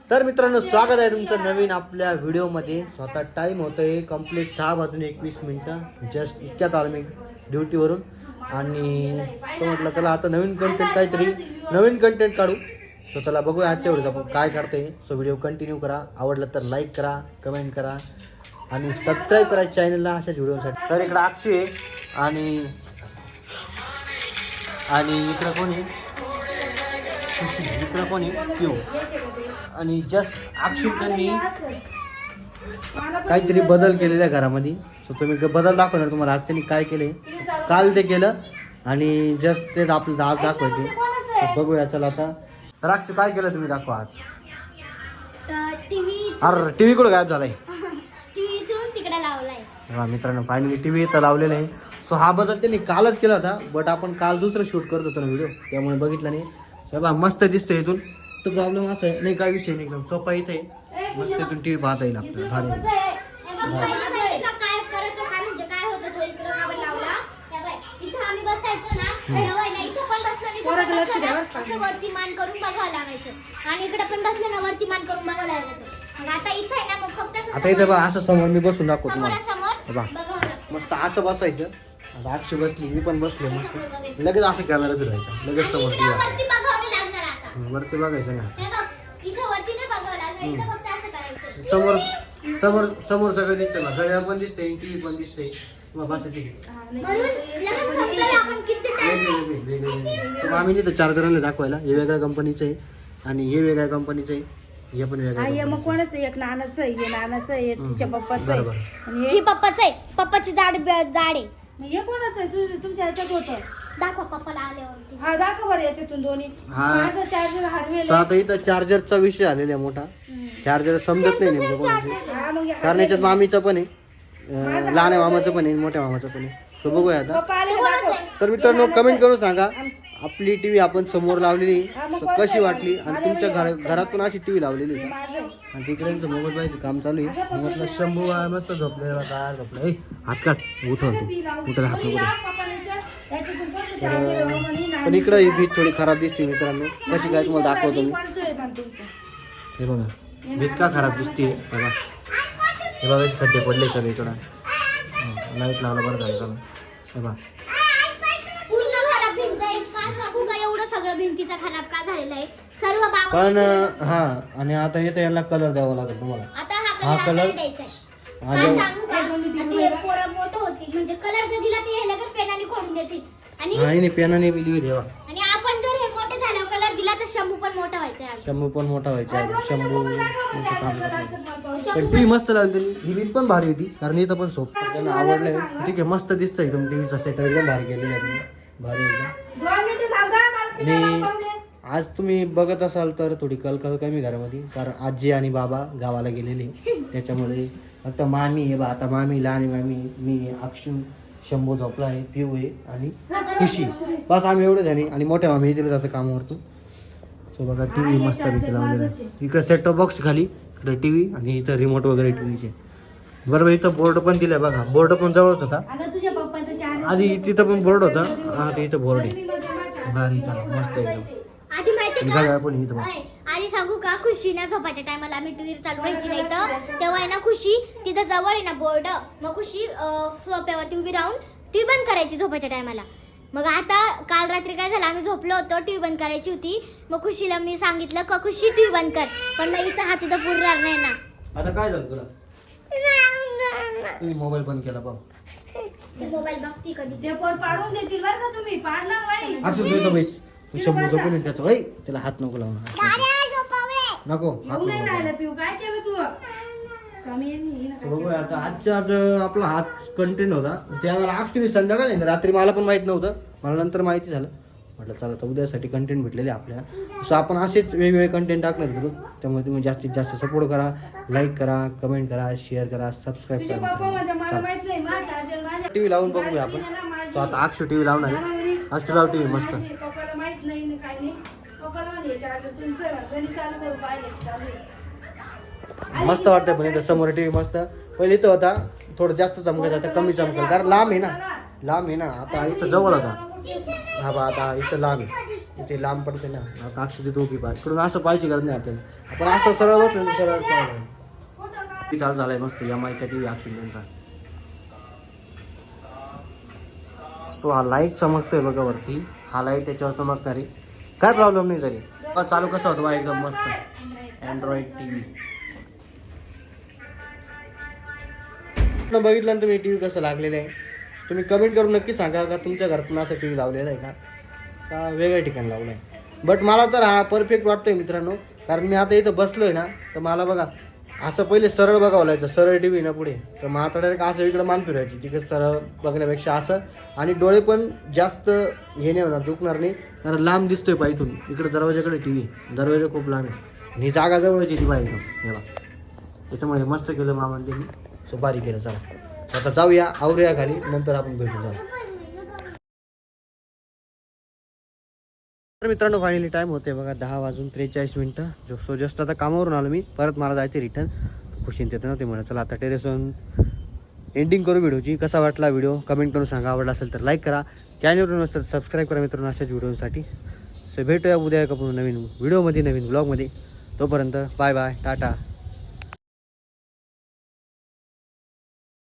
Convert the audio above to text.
तर मित्रांनो स्वागत आहे तुमचं नवीन आपल्या व्हिडिओमध्ये. स्वतः टाईम होतं आहे कंप्लीट 6:21 जस्ट इतक्यात आलो मी ड्युटीवरून आणि असं म्हटलं चला आता नवीन कंटेंट काहीतरी नवीन कंटेंट काढू. सो चला बघूया आजच्या व्हिडिओत आपण काय काढतोय. सो व्हिडिओ कंटिन्यू करा, आवडलं तर लाईक करा, कमेंट करा आणि सबस्क्राईब करा चॅनलला अशाच व्हिडिओसाठी. तर इकडं अक्षय आहे आणि इकडं कोण आहे इकडं कोण आहे क्यू आणि जस्ट अक्षय त्यांनी काहीतरी बदल केलेला आहे घरामध्ये. सो तुम्ही बदल दाखवणार तुम्हाला आज त्यांनी काय केले. काल ते केलं आणि जस्ट तेच आपल्याला आज दाखवायचे. सो बघूया चला आता. तर अक्षय काय केलं तुम्ही दाखवा आज. अरे टीव्ही कुठं गायब झालाय. तिकडे लावलाय मित्रांनो फायनली टीव्ही इथं लावलेला आहे. सो हा बदल त्यांनी कालच केला होता बट आपण काल दुसरं शूट करत होतो ना व्हिडिओ, त्यामुळे बघितला नाही. बघा मस्त दिसतंय इथून. तर प्रॉब्लेम असा आहे नाही काय विषय नाही, एकदम सोपा इथे आहे. मस्त इथून टीव्ही पाहता येईल आपल्याला भारी. काय करत काय म्हणजे काय होतं तो इकडे काबर लावला इथं आम्ही बसायचो ना तेव्हा ना इथं पण बसलो असं वरती मान करून बघावं लागायचं आणि इकडे पण बसलो ना वरती मान करून बघावं लागायचं. मग आता इथं आहे ना मग फक्त आता इथं बघा असं समोर मी बसून दाखवतो समोरासमोर बघा बघावं लागतं. मस्त असं बसायचं. आता अक्षय बसली मी पण बसलो मस्त. लगेच असं कॅमेरा फिरवायचा लगेच समोर इकडे वरती बघावं लागणार आता. वरती बघायचं ना. हे बघ इथं वरती नाही बघावं लागणार, इथं फक्त असं करायचं. समोर समोर समोर सगळं दिसतंय ना, घड्याळ पण दिसतंय, टीव्ही पण दिसतंय. मग बसायची म्हणून लगेच समजेल आपण किती टाइम वेगळे आम्ही नाही तर चार्जरला दाखवायला. हे वेगळ्या कंपनीचं आहे आणि हे वेगळ्या कंपनीचं आहे, हे पण वेगळ्या. मग कोणाचं एक नानाचं आहे, हे नानाचं आहे, तिच्या पप्पाचं आहे. बरोबर. आणि ही पप्पाचं आहे, पप्पाची जाड आहे. हे कोणाचं आहे? तुमच्या ह्याच्यात होतं. दाखव पप्पाला आल्यावरती. हा दाखव बरं याच्यातून दोन्ही. हा. माझा चार्जर हरवेल. सो आता इथं चार्जरचा विषय आलेला आहे मोठा. चार्जर समजत नाही नेमकं कोणाचं. हा मग कारण याच्यात मामीचं पण आहे, लहान मामाचं पण आहे, मोठ्या मामाचं पण आहे. तो बघूया आता. पप्पा आले का दाखव. तर मित्रांनो कमेंट करून सांगा आपली टीव्ही आपण समोर लावलेली सो कशी वाटली आणि तुमच्या घरात पण अशी टीव्ही लावलेली आहे. माझं. आणि तिकड्यांचं मोबाईल पाहायचं काम चालू आहे. म्हटलं शंभू मस्त झोपलेला काय झोपला. हात काढ उठव तू उठल हात नको. पप्पाला याच्यातून कोणतं चार्जर आहे हो म्हणे, नाही. पण इकडं ही भीत थोडी खराब दिसते मित्रांनो. कशी काय तुम्हाला दाखवतो मी. कोणचं आहे पण तुमचं? हे बघा भीत का खराब दिसते बघा. हे बघा खड्डे पडले सगळे इकडं. लाईट लावला बरं झालं. चला हे बघा पूर्ण खराब भिंत आहे. का सांगू का एवढं सगळं भिंतीचा खराब का झालेलं आहे सर्व बाबा. पण हा आणि आता येतं याला कलर द्यावा लागेल तुम्हाला. आता हा हा कलर कलर द्यायचा आहे. काय सांगू का आता हे पोरं मोठं होतील म्हणजे कलर जर दिला ते हे लगेच पेनाने खोडून देतील आणि नाही पेनाने लिहिली ठेवा. आणि आपण जर हे मोठे झाल्यावर कलर दिला तर शंभू पण मोठा व्हायचा आहे. शंभू पण मोठा व्हायचा आहे. शंभू मोठं काम करतो. शंभू पण टीव्ही मस्त लागली त्यांनी. ही भीत पण भारी होती कारण इथं पण सोप त्यांना आवडलंय. ठीक आहे मस्त दिसतं एकदम. टीव्हीचा सेट एकदम भारी केलेला आहे भारी एकदम. 2 मिनिटं थांबा, मला पिण्याला आणि पाहू दे. आज तुम्ही बघत असाल तर थोडी कलकल कमी घरामध्ये कारण आजी आणि बाबा गावाला गेलेले त्याच्यामुळे फक्त मामी आहे बा. आता मामी लहान मामी मी अक्षू शंभू झोपला आहे, पिऊ आहे आणि खुशी बस आम्ही एवढंच आहे. आणि मोठ्या मामी इथे जातं कामावरतो. सो बघा टीव्ही मस्त पैकी लावलेला आहे. इकडे सेटटॉप बॉक्स खाली इकडे टीव्ही आणि इथं रिमोट वगैरे टीव्हीचे. बरोबर इथं बोर्ड पण दिलाय बघा. बोर्ड पण जवळच होता अगं तुझ्या पप्पाचं चार्जर आधी. तिथं पण बोर्ड होता. आता इथं बोर्ड आहे भारी चला मस्त एकदम. आधी माहिती घड्याळ पण इथं का आधी सांगू का खुशी ना झोपायच्या टायमाला आम्ही टीव्ही चालू राहायची नाही तर तेव्हा आहे ना खुशी तिथं जवळ आहे ना बोर्ड मग खुशी सोप्यावरती उभी राहून टीव्ही बंद करायची झोपायच्या टायमाला. मग आता काल रात्री काय झालं आम्ही झोपलो होतो टीव्ही बंद करायची होती. मग खुशीला मी सांगितलं का खुशी टीव्ही बंद कर पण मग हिचा हात तिथं पुरणार नाही ना. आता काय झालं तुला. तुम्ही मोबाईल बंद केला पाहू. ते मोबाईल बघती कधी ते पोर पाडून देतील बरं का तुम्ही. पाडणार नाही. असं तुझं बैस शंभू झोपून येत त्याचं. ऐ त्याला हात नको लावणार नको हात येऊ नाही नको. राहिला पिऊ. काय केलं तू? स्वामी यांनी ना काय बघूया आता आजच्या आज आपला हात कंटेंट होता त्यावेळेला ऍक्च्युली संध्याकाळ आहे ना रात्री मला पण माहित नव्हतं. मला नंतर माहिती झालं. म्हटलं चला तर उद्यासाठी कंटेंट भेटलेले आपल्याला. सो आपण असेच वेगवेगळे कंटेंट टाकणार होतो. त्यामुळे तुम्ही जास्तीत जास्त सपोर्ट करा, लाईक करा, कमेंट करा, शेअर करा, सबस्क्राईब तुझ्या पप्पा मध्ये मला करा. माहित नाही. माझा चार्जर माझ्या टीव्ही लावून बघूया आपण. सो आता अक्षय टीव्ही लावणार आहे. अक्षय लाव टीव्ही मस्त. पप्पाला माहित नाही ना काय नाही. पप्पाला म्हणे चार्जर तुमचं गणित चालू करू पाहिजे चालू आहे. मस्त वाटतं पण इथं समोर टीव्ही मस्त. पहिले इथं होता थोडं जास्त चमकायचं आता कमी चमकल कारण लांब आहे ना. लांब आहे ना आता इथं जवळ होता हा बा आता इथं लांब आहे, इथे लांब पडते ना. आता अक्षरशः दोघी पाय इकडून असं पाहायची गरज नाही आपल्याला. आपण असं सरळ बसलं तर सरळ टी चालू झालाय मस्त एमआयचा टी व्ही अक्षरचा. सो हा लाईट चमकतोय बघा वरती, हा लाईट त्याच्यावर चमकणार आहे, काय प्रॉब्लेम नाही तरी. चालू कसं होतं बा एकदम मस्त अँड्रॉइड टी व्ही. बघितलं तुम्ही टी व्ही कसं लागलेलं आहे. तुम्ही कमेंट करून नक्की सांगा का तुमच्या घरातून असं टी व्ही लावलेला आहे का वेगळ्या ठिकाणी लावलं आहे. बट मला तर हा परफेक्ट वाटतोय मित्रांनो, कारण मी आता इथं बसलोय ना तर मला बघा असं पहिले सरळ बघावं लागायचं, सरळ टी व्ही ना पुढे, तर मग आता डायरेक्ट असं इकडं मान फिरवायची तिकडे सरळ बघण्यापेक्षा असं. आणि डोळे पण जास्त हे नाही होणार, दुखणार नाही, कारण लांब दिसतोय पाहिजे. इकडे दरवाजाकडे टी व्ही, दरवाजा खूप लांब आहे आणि ही जागा जवळची ती पाहिजे हे बघा. त्याच्यामुळे मस्त केलं मामाने त्यांनी, सो बारी केलं. चला आता जाऊया आवरूया खाली, नंतर आपण भेटू. जाऊ तर मित्रांनो फायनली टाईम होते बघा 10:43 जो सो जस्ट आता कामावरून आलो मी, परत मला जायचं रिटर्न. खुशीन येतं ना ते म्हणत चला आता टेरेसवरून एंडिंग करू व्हिडिओची. कसा वाटला व्हिडिओ कमेंट करून सांगा, आवडला असेल तर लाईक करा, चॅनलवरून नसतं सबस्क्राईब करा मित्रांनो अशाच व्हिडिओसाठी. सो भेटूया उद्या एका नवीन व्हिडिओमध्ये, नवीन ब्लॉगमध्ये. तोपर्यंत बाय बाय, टाटा.